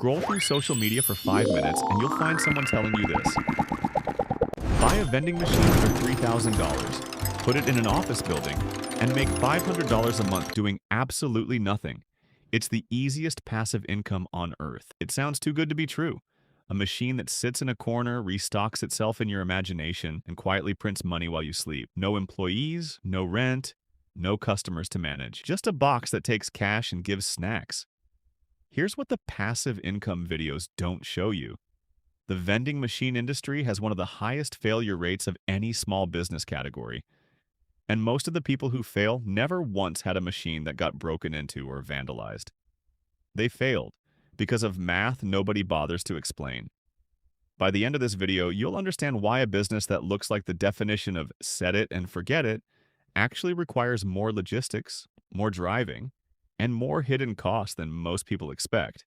Scroll through social media for 5 minutes and you'll find someone telling you this. Buy a vending machine for $3,000, put it in an office building, and make $500 a month doing absolutely nothing. It's the easiest passive income on earth. It sounds too good to be true. A machine that sits in a corner, restocks itself in your imagination, and quietly prints money while you sleep. No employees, no rent, no customers to manage. Just a box that takes cash and gives snacks. Here's what the passive income videos don't show you. The vending machine industry has one of the highest failure rates of any small business category. And most of the people who fail never once had a machine that got broken into or vandalized. They failed because of math nobody bothers to explain. By the end of this video, you'll understand why a business that looks like the definition of set it and forget it actually requires more logistics, more driving, and more hidden costs than most people expect.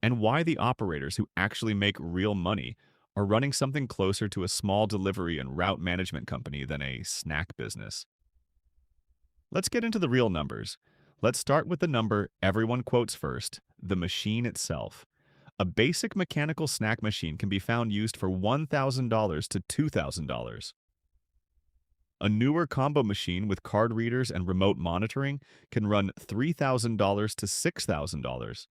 And why the operators who actually make real money are running something closer to a small delivery and route management company than a snack business. Let's get into the real numbers. Let's start with the number everyone quotes first, the machine itself. A basic mechanical snack machine can be found used for $1,000 to $2,000. A newer combo machine with card readers and remote monitoring can run $3,000 to $6,000.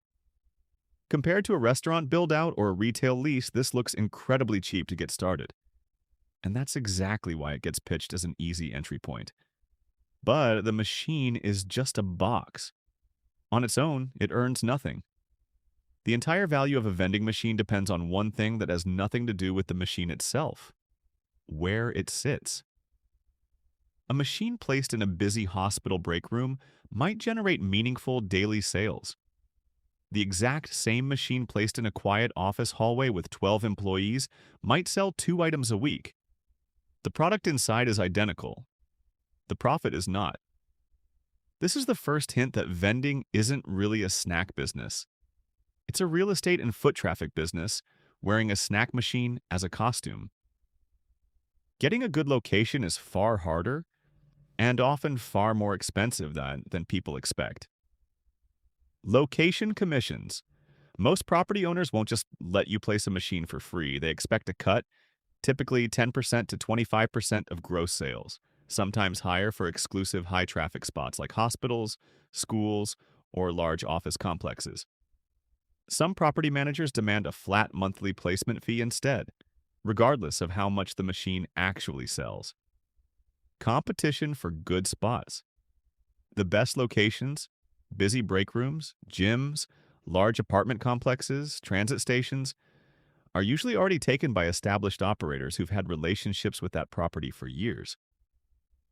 Compared to a restaurant build-out or a retail lease, this looks incredibly cheap to get started. And that's exactly why it gets pitched as an easy entry point. But the machine is just a box. On its own, it earns nothing. The entire value of a vending machine depends on one thing that has nothing to do with the machine itself: where it sits. A machine placed in a busy hospital break room might generate meaningful daily sales. The exact same machine placed in a quiet office hallway with 12 employees might sell 2 items a week. The product inside is identical. The profit is not. This is the first hint that vending isn't really a snack business. It's a real estate and foot traffic business, wearing a snack machine as a costume. Getting a good location is far harder and often far more expensive than people expect. Location commissions. Most property owners won't just let you place a machine for free. They expect a cut, typically 10% to 25% of gross sales, sometimes higher for exclusive high-traffic spots like hospitals, schools, or large office complexes. Some property managers demand a flat monthly placement fee instead, regardless of how much the machine actually sells. Competition for good spots. The best locations, busy break rooms, gyms, large apartment complexes, transit stations, are usually already taken by established operators who've had relationships with that property for years.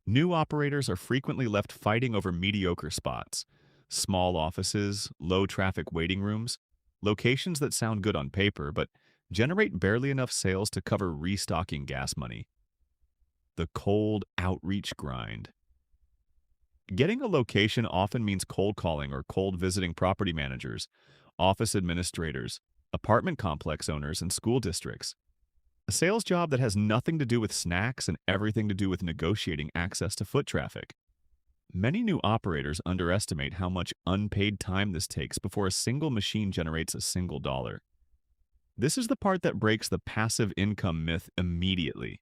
New operators are frequently left fighting over mediocre spots, small offices, low-traffic waiting rooms, locations that sound good on paper but generate barely enough sales to cover restocking gas money. The cold outreach grind. Getting a location often means cold calling or cold visiting property managers, office administrators, apartment complex owners, and school districts. A sales job that has nothing to do with snacks and everything to do with negotiating access to foot traffic. Many new operators underestimate how much unpaid time this takes before a single machine generates a single dollar. This is the part that breaks the passive income myth immediately.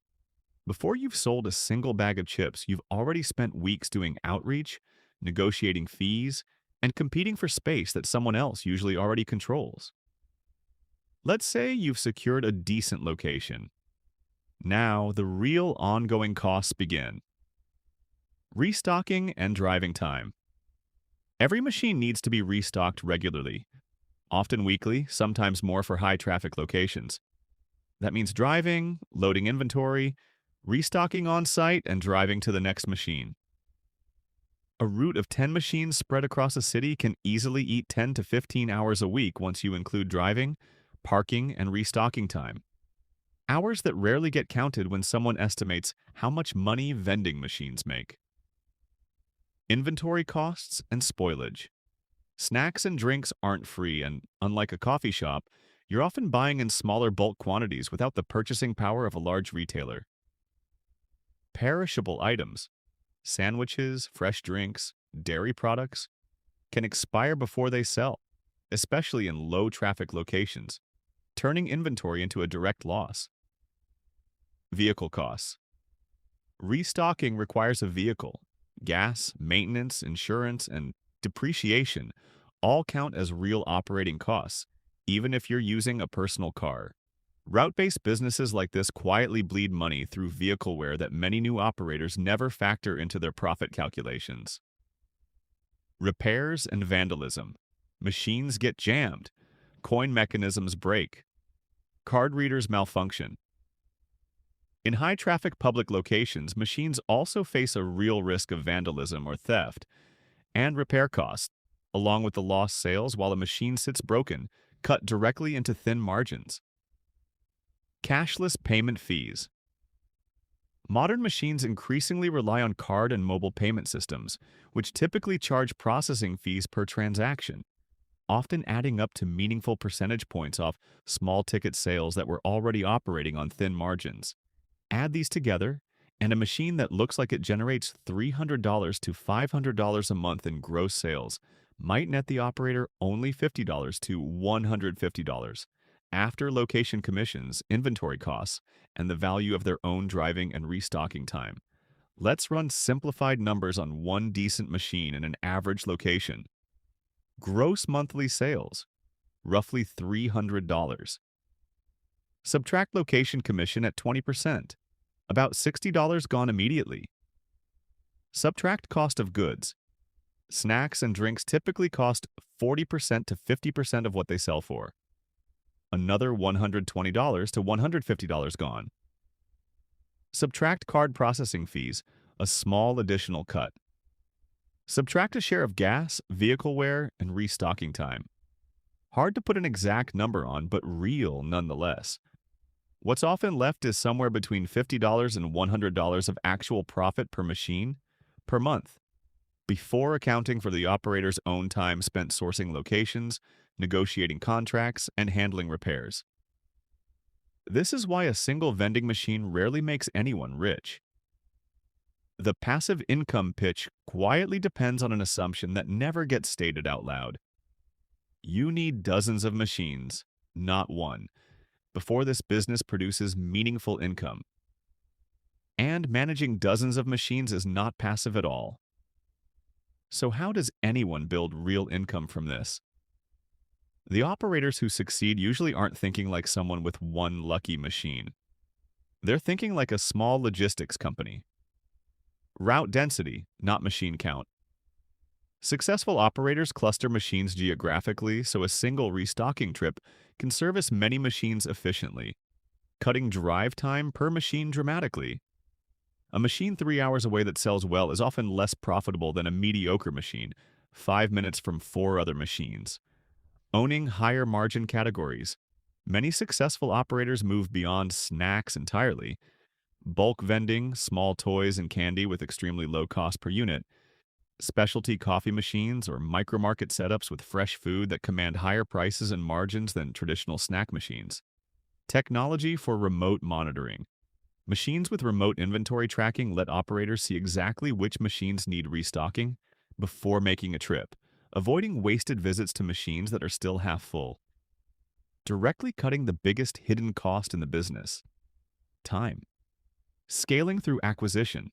Before you've sold a single bag of chips, you've already spent weeks doing outreach, negotiating fees, and competing for space that someone else usually already controls. Let's say you've secured a decent location. Now, the real ongoing costs begin. Restocking and driving time. Every machine needs to be restocked regularly, often weekly, sometimes more for high-traffic locations. That means driving, loading inventory, restocking on-site, and driving to the next machine. A route of 10 machines spread across a city can easily eat 10 to 15 hours a week once you include driving, parking, and restocking time. Hours that rarely get counted when someone estimates how much money vending machines make. Inventory costs and spoilage. Snacks and drinks aren't free, and unlike a coffee shop, you're often buying in smaller bulk quantities without the purchasing power of a large retailer. Perishable items. Sandwiches, fresh drinks, dairy products can expire before they sell. especially in low-traffic locations, turning inventory into a direct loss. Vehicle costs. Restocking requires a vehicle. Gas, maintenance, insurance, and depreciation all count as real operating costs, even if you're using a personal car. Route-based businesses like this quietly bleed money through vehicle wear that many new operators never factor into their profit calculations. Repairs and vandalism. Machines get jammed. Coin mechanisms break. Card readers malfunction. In high-traffic public locations, machines also face a real risk of vandalism or theft, and repair costs, along with the lost sales while a machine sits broken, cut directly into thin margins. Cashless payment fees. Modern machines increasingly rely on card and mobile payment systems, which typically charge processing fees per transaction, often adding up to meaningful percentage points off small-ticket sales that were already operating on thin margins. Add these together, and a machine that looks like it generates $300 to $500 a month in gross sales might net the operator only $50 to $150 after location commissions, inventory costs, and the value of their own driving and restocking time. Let's run simplified numbers on one decent machine in an average location. Gross monthly sales, roughly $300. Subtract location commission at 20%, about $60 gone immediately. Subtract cost of goods. Snacks and drinks typically cost 40% to 50% of what they sell for. Another $120 to $150 gone. Subtract card processing fees, a small additional cut. Subtract a share of gas, vehicle wear, and restocking time. Hard to put an exact number on, but real nonetheless. What's often left is somewhere between $50 and $100 of actual profit per machine per month, before accounting for the operator's own time spent sourcing locations, negotiating contracts, and handling repairs. This is why a single vending machine rarely makes anyone rich. The passive income pitch quietly depends on an assumption that never gets stated out loud. You need dozens of machines, not one, before this business produces meaningful income. And managing dozens of machines is not passive at all. So how does anyone build real income from this? The operators who succeed usually aren't thinking like someone with one lucky machine. They're thinking like a small logistics company. Route density, not machine count. Successful operators cluster machines geographically so a single restocking trip can service many machines efficiently, cutting drive time per machine dramatically. A machine 3 hours away that sells well is often less profitable than a mediocre machine, 5 minutes from 4 other machines. Owning higher margin categories. Many successful operators move beyond snacks entirely. Bulk vending, small toys and candy with extremely low cost per unit, specialty coffee machines or micro-market setups with fresh food that command higher prices and margins than traditional snack machines. Technology for remote monitoring. Machines with remote inventory tracking let operators see exactly which machines need restocking before making a trip, avoiding wasted visits to machines that are still half full. Directly cutting the biggest hidden cost in the business: time. Scaling through acquisition.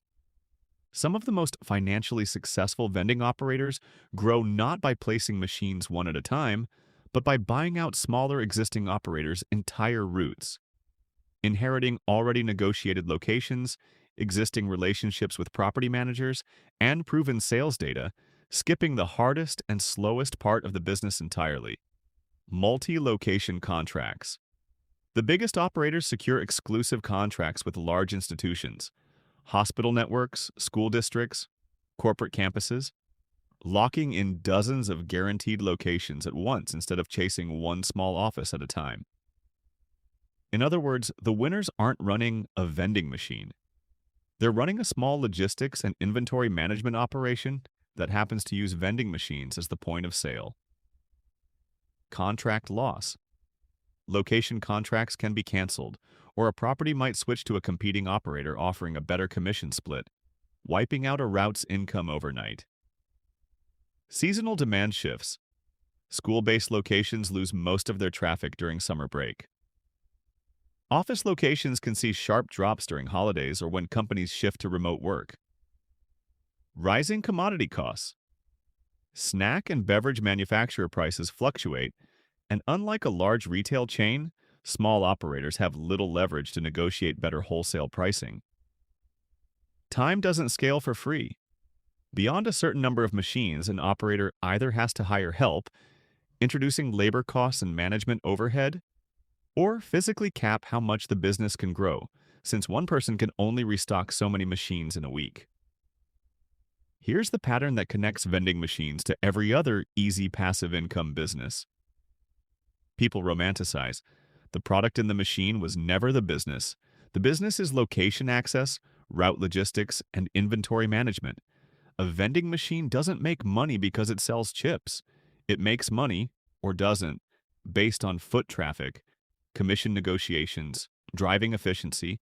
Some of the most financially successful vending operators grow not by placing machines one at a time, but by buying out smaller existing operators' entire routes. Inheriting already negotiated locations, existing relationships with property managers, and proven sales data, skipping the hardest and slowest part of the business entirely. Multi-location contracts. The biggest operators secure exclusive contracts with large institutions, hospital networks, school districts, corporate campuses, locking in dozens of guaranteed locations at once instead of chasing one small office at a time. In other words, the winners aren't running a vending machine. They're running a small logistics and inventory management operation that happens to use vending machines as the point of sale. Contract loss. Location contracts can be canceled, or a property might switch to a competing operator offering a better commission split, wiping out a route's income overnight. Seasonal demand shifts. School-based locations lose most of their traffic during summer break. Office locations can see sharp drops during holidays or when companies shift to remote work. Rising commodity costs. Snack and beverage manufacturer prices fluctuate, and unlike a large retail chain, small operators have little leverage to negotiate better wholesale pricing. Time doesn't scale for free. Beyond a certain number of machines, an operator either has to hire help, introducing labor costs and management overhead, or physically cap how much the business can grow, since one person can only restock so many machines in a week. Here's the pattern that connects vending machines to every other easy passive income business. People romanticize. The product in the machine was never the business. The business is location access, route logistics, and inventory management. A vending machine doesn't make money because it sells chips. It makes money, or doesn't, based on foot traffic, commission negotiations, driving efficiency,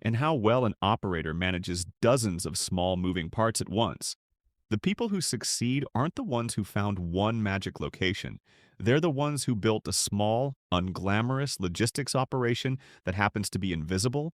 and how well an operator manages dozens of small moving parts at once. The people who succeed aren't the ones who found one magic location. They're the ones who built a small, unglamorous logistics operation that happens to be invisible,